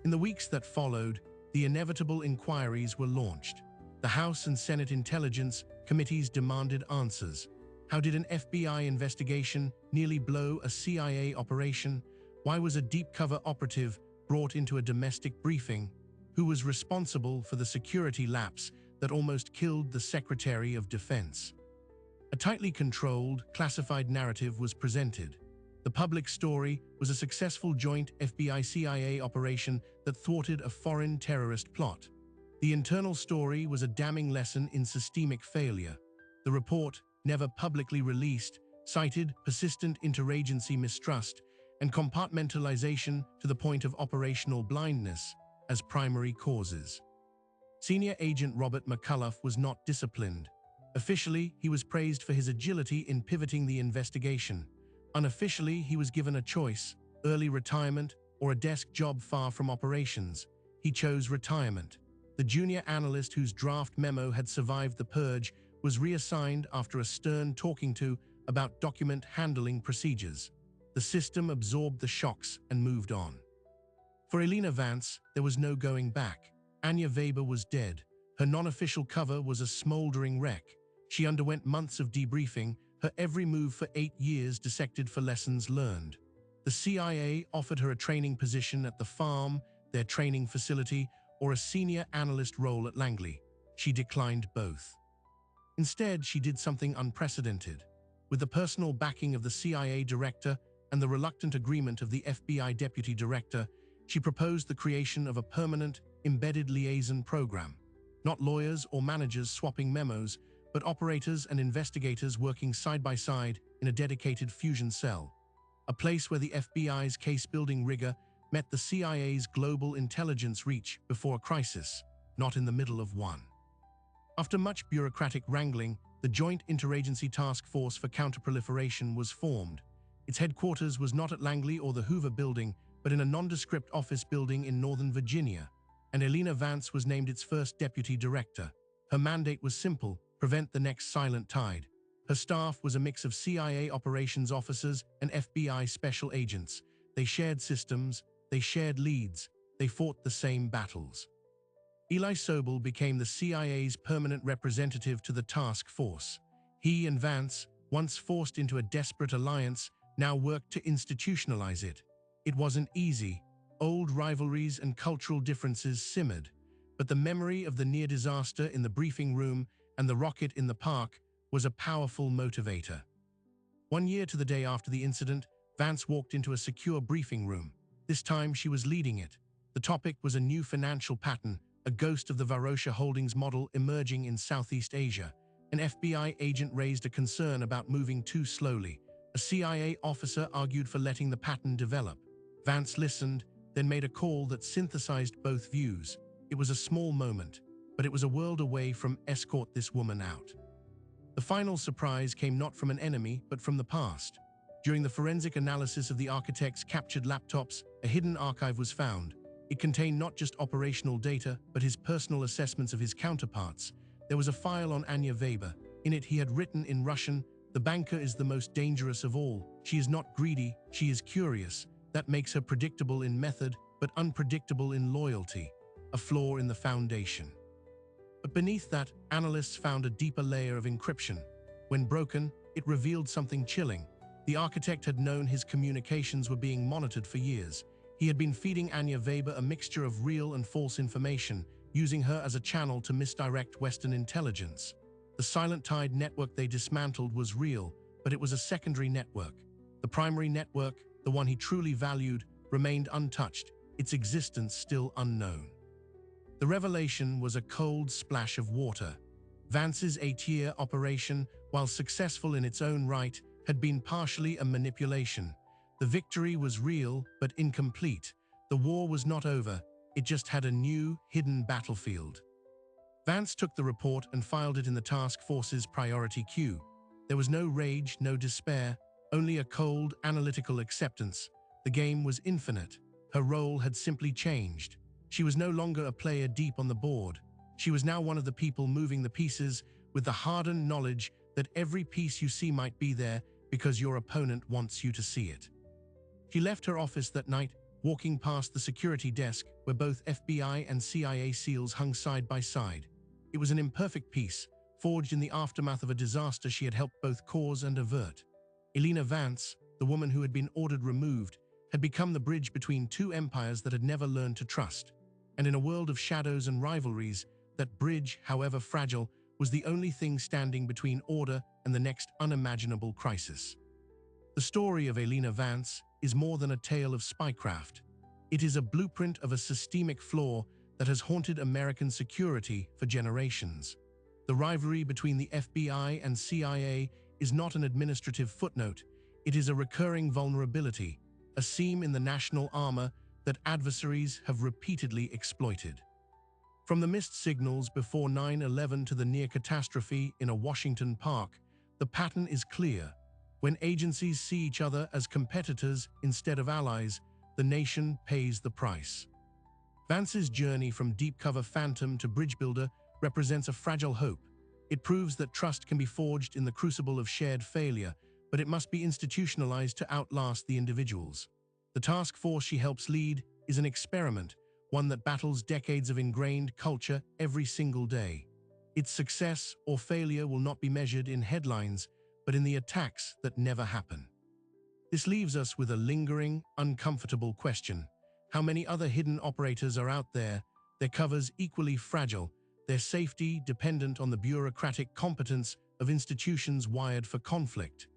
In the weeks that followed, the inevitable inquiries were launched. The House and Senate Intelligence Committees demanded answers. How did an FBI investigation nearly blow a CIA operation? Why was a deep-cover operative brought into a domestic briefing? Who was responsible for the security lapse that almost killed the Secretary of Defense? A tightly controlled, classified narrative was presented. The public story was a successful joint FBI-CIA operation that thwarted a foreign terrorist plot. The internal story was a damning lesson in systemic failure. The report, never publicly released, cited persistent interagency mistrust and compartmentalization to the point of operational blindness as primary causes. Senior Agent Robert McCullough was not disciplined. Officially, he was praised for his agility in pivoting the investigation. Unofficially, he was given a choice: early retirement or a desk job far from operations. He chose retirement. The junior analyst whose draft memo had survived the purge was reassigned after a stern talking to about document handling procedures. The system absorbed the shocks and moved on. For Elena Vance, there was no going back. Anya Weber was dead. Her non-official cover was a smoldering wreck. She underwent months of debriefing, her every move for 8 years dissected for lessons learned. The CIA offered her a training position at the farm, their training facility, or a senior analyst role at Langley. She declined both. Instead, she did something unprecedented. With the personal backing of the CIA director and the reluctant agreement of the FBI deputy director, she proposed the creation of a permanent, embedded liaison program. Not lawyers or managers swapping memos, but operators and investigators working side by side in a dedicated fusion cell. A place where the FBI's case-building rigor met the CIA's global intelligence reach before a crisis, not in the middle of one. After much bureaucratic wrangling, the Joint Interagency Task Force for Counterproliferation was formed. Its headquarters was not at Langley or the Hoover Building, but in a nondescript office building in Northern Virginia, and Elena Vance was named its first deputy director. Her mandate was simple: prevent the next silent tide. Her staff was a mix of CIA operations officers and FBI special agents. They shared systems, they shared leads, they fought the same battles. Eli Sobel became the CIA's permanent representative to the task force. He and Vance, once forced into a desperate alliance, now worked to institutionalize it. It wasn't easy. Old rivalries and cultural differences simmered, but the memory of the near disaster in the briefing room and the rocket in the park was a powerful motivator. 1 year to the day after the incident, Vance walked into a secure briefing room. This time she was leading it. The topic was a new financial pattern, a ghost of the Varosha Holdings model emerging in Southeast Asia. An FBI agent raised a concern about moving too slowly. A CIA officer argued for letting the pattern develop. Vance listened, then made a call that synthesized both views. It was a small moment, but it was a world away from "escort this woman out." The final surprise came not from an enemy, but from the past. During the forensic analysis of the architect's captured laptops, a hidden archive was found. It contained not just operational data, but his personal assessments of his counterparts. There was a file on Anya Weber. In it, he had written in Russian, "The banker is the most dangerous of all. She is not greedy, she is curious. That makes her predictable in method, but unpredictable in loyalty. A flaw in the foundation." But beneath that, analysts found a deeper layer of encryption. When broken, it revealed something chilling. The architect had known his communications were being monitored for years. He had been feeding Anya Weber a mixture of real and false information, using her as a channel to misdirect Western intelligence. The Silent Tide network they dismantled was real, but it was a secondary network. The primary network, the one he truly valued, remained untouched, its existence still unknown. The revelation was a cold splash of water. Vance's 8-year operation, while successful in its own right, had been partially a manipulation. The victory was real, but incomplete. The war was not over, it just had a new, hidden battlefield. Vance took the report and filed it in the task force's priority queue. There was no rage, no despair, only a cold, analytical acceptance. The game was infinite. Her role had simply changed. She was no longer a player deep on the board. She was now one of the people moving the pieces, with the hardened knowledge that every piece you see might be there because your opponent wants you to see it. She left her office that night, walking past the security desk where both FBI and CIA SEALs hung side by side. It was an imperfect piece, forged in the aftermath of a disaster she had helped both cause and avert. Elena Vance, the woman who had been ordered removed, had become the bridge between two empires that had never learned to trust. And in a world of shadows and rivalries, that bridge, however fragile, was the only thing standing between order and the next unimaginable crisis. The story of Elena Vance is more than a tale of spycraft. It is a blueprint of a systemic flaw that has haunted American security for generations. The rivalry between the FBI and CIA is not an administrative footnote. It is a recurring vulnerability, a seam in the national armor that adversaries have repeatedly exploited. From the missed signals before 9/11 to the near catastrophe in a Washington park, the pattern is clear. When agencies see each other as competitors instead of allies, the nation pays the price. Vance's journey from deep cover phantom to bridge builder represents a fragile hope. It proves that trust can be forged in the crucible of shared failure, but it must be institutionalized to outlast the individuals. The task force she helps lead is an experiment, one that battles decades of ingrained culture every single day. Its success or failure will not be measured in headlines, but in the attacks that never happen. This leaves us with a lingering, uncomfortable question. How many other hidden operators are out there, their covers equally fragile, their safety dependent on the bureaucratic competence of institutions wired for conflict?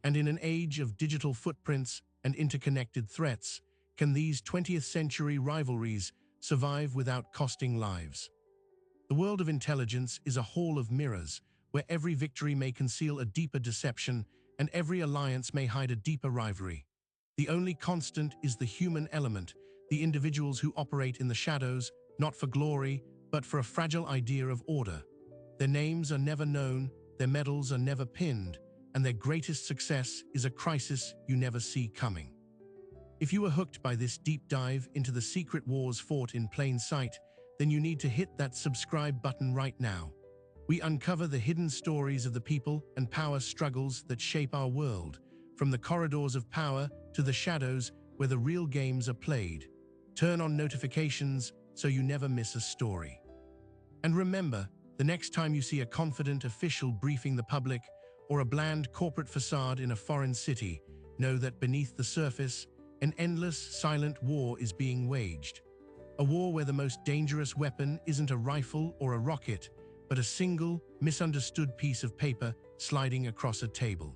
And in an age of digital footprints and interconnected threats, can these 20th century rivalries survive without costing lives? The world of intelligence is a hall of mirrors, where every victory may conceal a deeper deception and every alliance may hide a deeper rivalry. The only constant is the human element, the individuals who operate in the shadows, not for glory, but for a fragile idea of order. Their names are never known, their medals are never pinned, and their greatest success is a crisis you never see coming. If you were hooked by this deep dive into the secret wars fought in plain sight, then you need to hit that subscribe button right now. We uncover the hidden stories of the people and power struggles that shape our world, from the corridors of power to the shadows where the real games are played. Turn on notifications so you never miss a story. And remember, the next time you see a confident official briefing the public or a bland corporate facade in a foreign city, know that beneath the surface, an endless, silent war is being waged. A war where the most dangerous weapon isn't a rifle or a rocket, but a single, misunderstood piece of paper sliding across a table.